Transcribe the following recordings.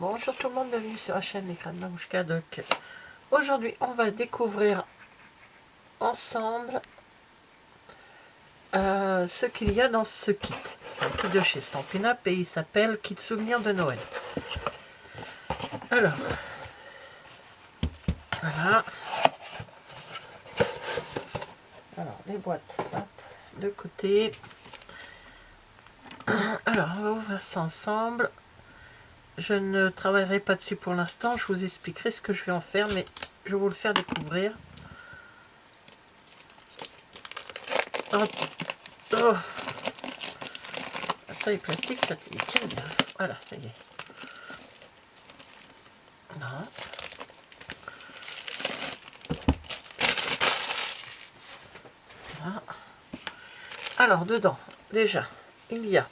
Bonjour tout le monde, bienvenue sur la chaîne Les Crânes Mamouchka. Donc aujourd'hui on va découvrir ensemble ce qu'il y a dans ce kit. C'est un kit de chez Stampin' Up et il s'appelle Kit Souvenir de Noël. Alors, voilà. Alors les boîtes, hop, de côté. Alors on va ouvrir ça ensemble. Je ne travaillerai pas dessus pour l'instant, je vous expliquerai ce que je vais en faire, mais je vais vous le faire découvrir. Hop. Oh. Ça est plastique, ça tient bien. Voilà, ça y est. Non. Voilà. Alors, dedans, déjà, il y a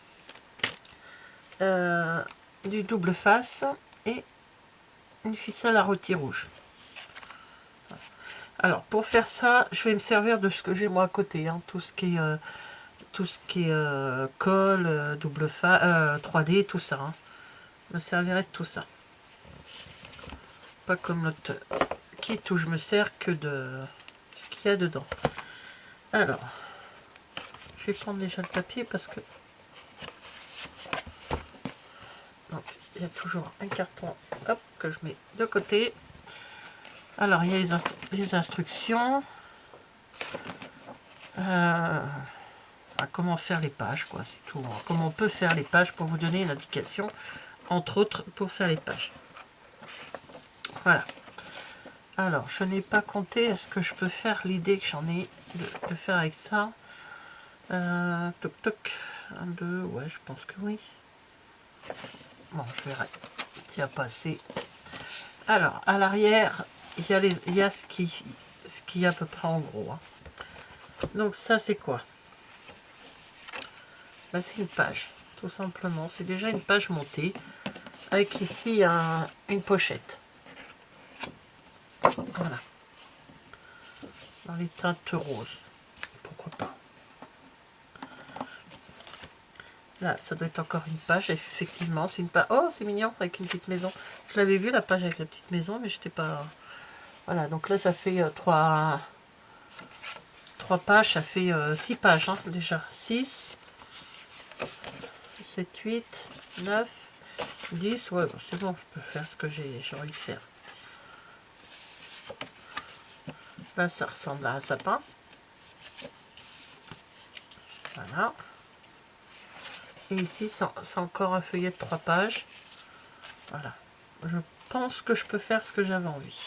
du double face et une ficelle à rôti rouge. Alors, pour faire ça, je vais me servir de ce que j'ai moi à côté, hein, tout ce qui est colle, double face, 3D, tout ça. Hein. Je me servirai de tout ça. Pas comme notre kit où je me sers que de ce qu'il y a dedans. Alors, je vais prendre déjà le papier parce que donc il y a toujours un carton, hop, que je mets de côté. Alors il y a les instructions, comment faire les pages, quoi, c'est tout. Comment on peut faire les pages pour vous donner une indication, entre autres pour faire les pages. Voilà. Alors je n'ai pas compté, est-ce que je peux faire l'idée que j'en ai de faire avec ça? Toc toc, 1, 2, ouais, je pense que oui. Bon, je verrai s'il n'y a pas assez. Alors, à l'arrière, il y a ce qui est à peu près en gros. Hein. Donc ça, c'est quoi? Là, c'est une page, tout simplement. C'est déjà une page montée, avec ici une pochette. Voilà. Dans les teintes roses. Pourquoi pas? Là, ça doit être encore une page, effectivement. C'est une page. Oh, c'est mignon, avec une petite maison. Je l'avais vu, la page avec la petite maison, mais j'étais pas... Voilà, donc là, ça fait 3 pages, ça fait 6 pages, hein, déjà. 6, 7, 8, 9, 10. Ouais, bon, c'est bon, je peux faire ce que j'ai envie de faire. Là, ça ressemble à un sapin. Voilà. Et ici, c'est encore un feuillet de 3 pages. Voilà. Je pense que je peux faire ce que j'avais envie.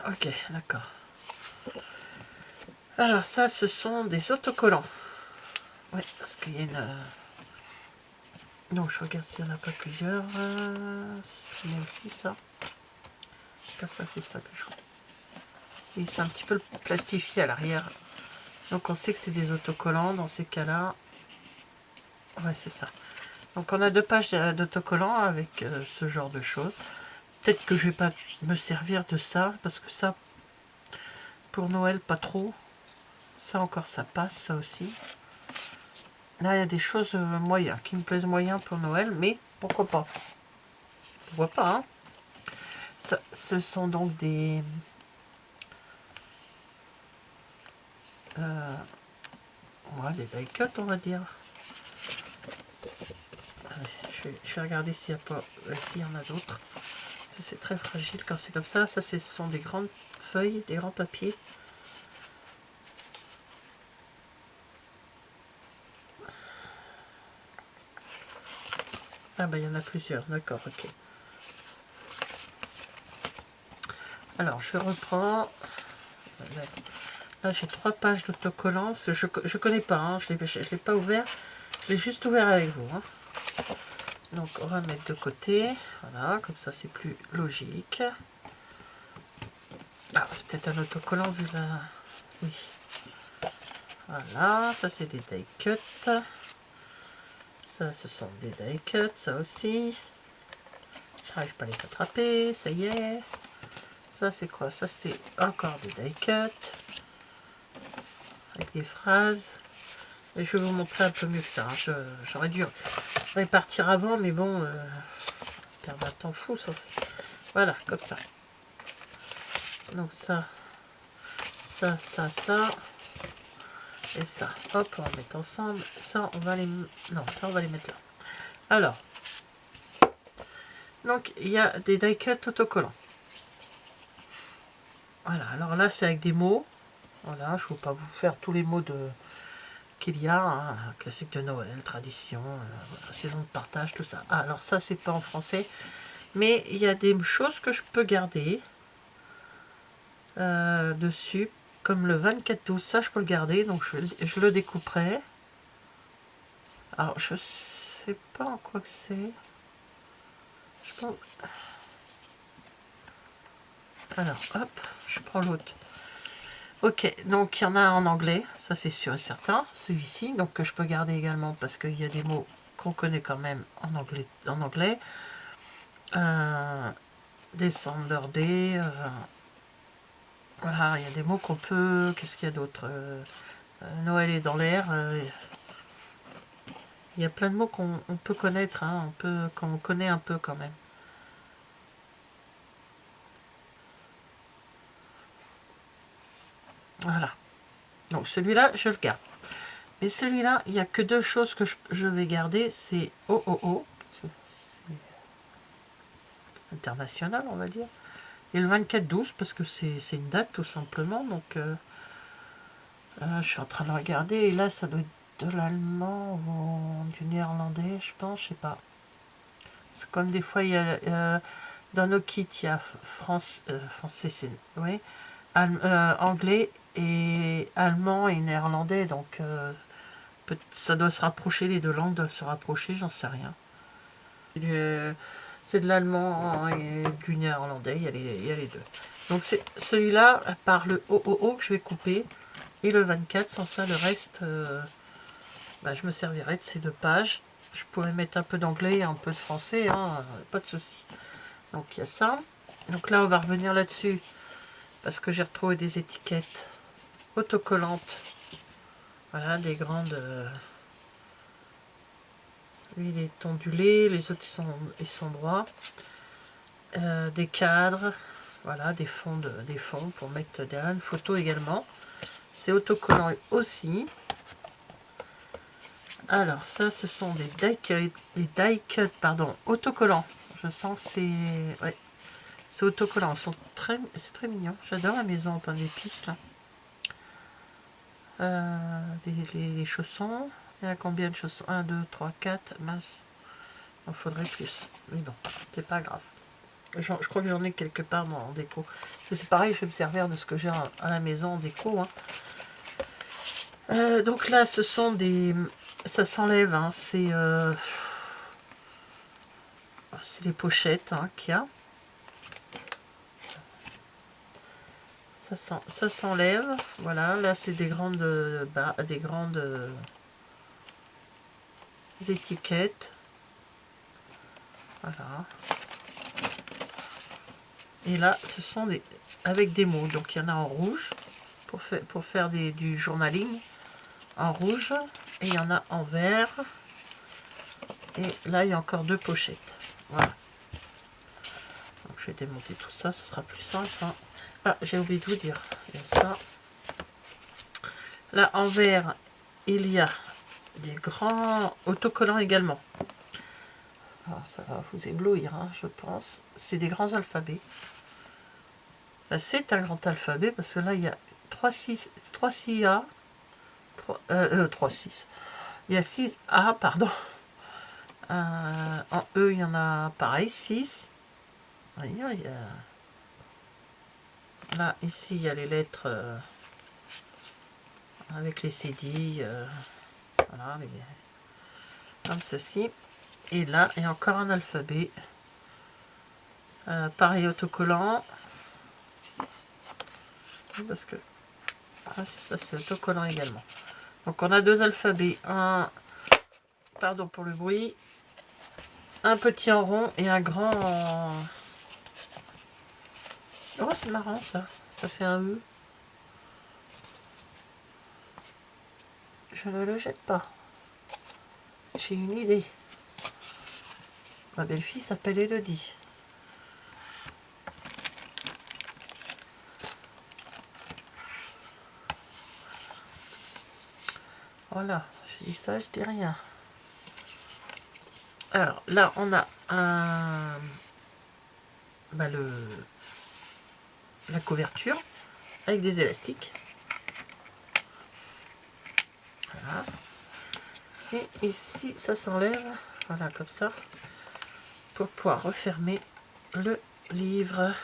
Ok, d'accord. Alors ça, ce sont des autocollants. Oui, parce qu'il y a une... Non, je regarde s'il n'y en a pas plusieurs. Il y a aussi ça. Ça, c'est ça que je vois. Oui, c'est un petit peu plastifié à l'arrière. Donc on sait que c'est des autocollants dans ces cas-là. Ouais, c'est ça. Donc on a 2 pages d'autocollants avec ce genre de choses. Peut-être que je vais pas me servir de ça, parce que ça, pour Noël, pas trop. Ça encore, ça passe, ça aussi. Là, il y a des choses moyennes, qui me plaisent moyen pour Noël, mais pourquoi pas? Pourquoi pas, hein? Ça, ce sont donc des... ouais, des die cut, on va dire. Allez, je vais regarder s'il n'y a pas... s'il y en a d'autres. C'est très fragile quand c'est comme ça. Ça, ce sont des grandes feuilles, des grands papiers. Ah ben il y en a plusieurs, d'accord, ok. Alors je reprends. Là j'ai 3 pages d'autocollants. Je connais pas, hein, je l'ai pas ouvert. Je l'ai juste ouvert avec vous. Hein. Donc on va mettre de côté. Voilà, comme ça c'est plus logique. Ah, c'est peut-être un autocollant vu la... Oui. Voilà, ça c'est des die cut. Ça, ce sont des die cut, ça aussi. J'arrive pas à les attraper, ça y est. Ça, c'est quoi? Ça, c'est encore des die cut. Avec des phrases. Et je vais vous montrer un peu mieux que ça. Hein. J'aurais dû répartir avant, mais bon, perdre un temps fou. Ça. Voilà, comme ça. Donc ça, ça. Et ça. Hop, on va mettre ensemble. Ça, on va les... Non, ça, on va les mettre là. Alors. Donc, il y a des die cut autocollants. Voilà, alors là, c'est avec des mots. Voilà, je ne vais pas vous faire tous les mots qu'il y a. Hein, classique de Noël, tradition, voilà, saison de partage, tout ça. Ah, alors ça, c'est pas en français. Mais il y a des choses que je peux garder dessus. Comme le 24-12, ça, je peux le garder. Donc, je le découperai. Alors, je sais pas en quoi que c'est. Je pense... Alors, hop, je prends l'autre. Ok, donc il y en a un en anglais, ça c'est sûr et certain, celui-ci, donc que je peux garder également parce qu'il y a des mots qu'on connaît quand même en anglais. December Day, voilà, il y a des mots qu'on peut, qu'est-ce qu'il y a d'autre, Noël est dans l'air, il y a plein de mots qu'on peut connaître, hein, qu'on connaît un peu quand même. Voilà, donc celui-là je le garde. Mais celui-là, il n'y a que deux choses que je vais garder, c'est OOO, c'est international on va dire, et le 24-12 parce que c'est une date tout simplement, donc je suis en train de regarder, et là ça doit être de l'allemand ou du néerlandais, je pense, je sais pas. C'est comme des fois il y a dans nos kits il y a français, c'est oui, anglais et allemand et néerlandais, donc ça doit se rapprocher, les deux langues doivent se rapprocher, j'en sais rien. C'est de l'allemand et du néerlandais, il y a les deux. Donc c'est celui-là, par le OOO que je vais couper, et le 24, sans ça, le reste, je me servirai de ces deux pages. Je pourrais mettre un peu d'anglais et un peu de français, hein, pas de souci. Donc il y a ça. Donc là, on va revenir là-dessus, parce que j'ai retrouvé des étiquettes autocollantes. Voilà, des grandes... lui, il est ondulé, les autres, ils sont droits. Des cadres, voilà, des fonds pour mettre derrière, une photo également. C'est autocollant aussi. Alors ça, ce sont des die cut, pardon, autocollants. Je sens que c'est... Ouais, c'est autocollant. C'est très mignon. J'adore la maison en pain d'épices, là. Les chaussons. Il y a combien de chaussons? 1, 2, 3, 4. Mince. Il en faudrait plus. Mais bon, c'est pas grave. Je crois que j'en ai quelque part en déco. C'est pareil, je vais me servir de ce que j'ai à la maison en déco. Hein. Donc là, ce sont des... Ça s'enlève, hein, c'est les pochettes hein, qu'il y a. Ça s'enlève. Voilà, là c'est des grandes étiquettes. Voilà. Et là, ce sont des avec des mots. Donc il y en a en rouge pour faire du journaling en rouge. Et il y en a en vert. Et là, il y a encore deux pochettes. Voilà. Donc, je vais démonter tout ça, ce sera plus simple. Hein. Ah, j'ai oublié de vous dire. Il y a ça. Là, en vert, il y a des grands autocollants également. Alors, ça va vous éblouir, hein, je pense. C'est des grands alphabets. Là, c'est un grand alphabet parce que là, il y a 3 6A. 3 6. Il y a 6A, pardon. En E, il y en a pareil, 6. Il y a... Là, ici, il y a les lettres avec les cédilles. Voilà, comme ceci. Et là, il y a encore un alphabet. Pareil, autocollant. Parce que... Ah, c'est ça, c'est autocollant également. Donc, on a deux alphabets. Un... Pardon pour le bruit. Un petit en rond et un grand en... Oh, c'est marrant ça. Ça fait un E. je ne le jette pas. J'ai une idée. Ma belle-fille s'appelle Elodie. Voilà, je dis ça, je dis rien. Alors là, on a un... Bah, la couverture avec des élastiques. Voilà. Et ici, ça s'enlève, voilà, comme ça, pour pouvoir refermer le livre.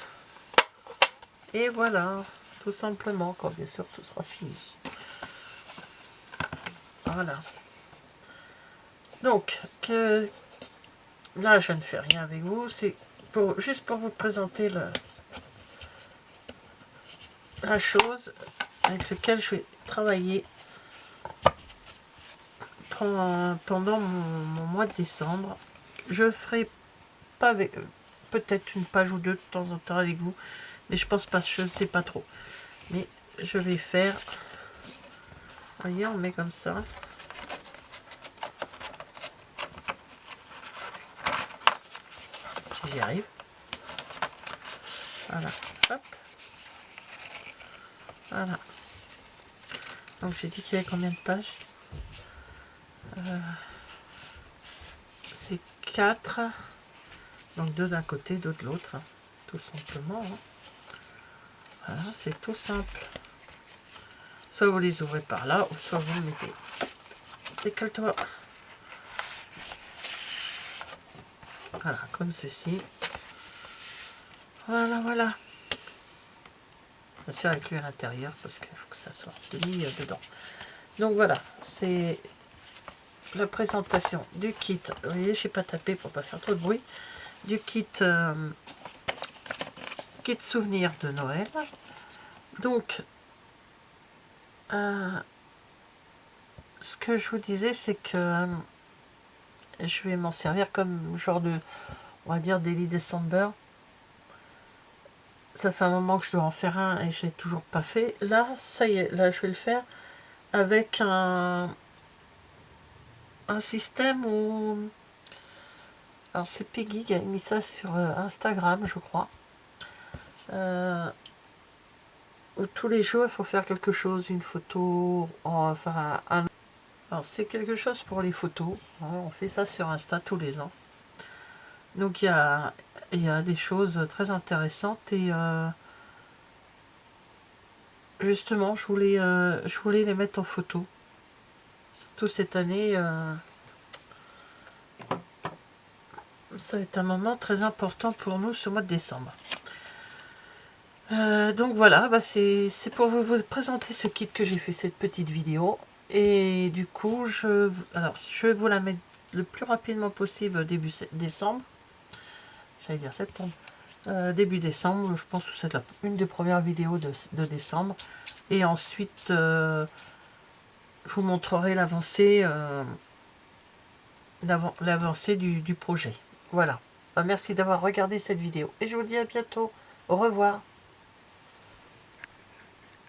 Et voilà, tout simplement, quand bien sûr tout sera fini. Voilà. Donc, là, je ne fais rien avec vous, c'est juste pour vous présenter la chose avec laquelle je vais travailler pendant mon mois de décembre. Je ferai pas avec peut-être une page ou deux de temps en temps avec vous, mais je pense pas, je ne sais pas trop. Mais je vais faire, voyez, on met comme ça. Si j'y arrive. Voilà, hop. Voilà. Donc j'ai dit qu'il y avait combien de pages? C'est 4. Donc 2 d'un côté, 2 de l'autre. Hein. Tout simplement. Hein. Voilà, c'est tout simple. Soit vous les ouvrez par là, ou soit vous le mettez. Décale-toi. Voilà, comme ceci. Voilà, voilà. Bien sûr, avec lui à l'intérieur, parce qu'il faut que ça soit mis dedans. Donc voilà, c'est la présentation du kit. Vous voyez, je n'ai pas tapé pour pas faire trop de bruit. Du kit, kit souvenir de Noël. Donc, ce que je vous disais, c'est que je vais m'en servir comme genre de, on va dire, Daily December. Ça fait un moment que je dois en faire un et je l'ai toujours pas fait. Là, ça y est, là je vais le faire avec un système où... Alors c'est Peggy qui a mis ça sur Instagram, je crois. Où tous les jours, il faut faire quelque chose, une photo, enfin... Alors c'est quelque chose pour les photos. Hein, on fait ça sur Insta tous les ans. Donc il y a des choses très intéressantes et... justement, je voulais les mettre en photo. Surtout cette année, ça va être un moment très important pour nous ce mois de décembre. Donc voilà, bah c'est pour vous présenter ce kit que j'ai fait cette petite vidéo. Et du coup, je vais vous la mettre le plus rapidement possible début décembre. J'allais dire septembre. Début décembre, je pense que c'est une des premières vidéos de décembre. Et ensuite, je vous montrerai l'avancée du projet. Voilà. Bah, merci d'avoir regardé cette vidéo. Et je vous dis à bientôt. Au revoir.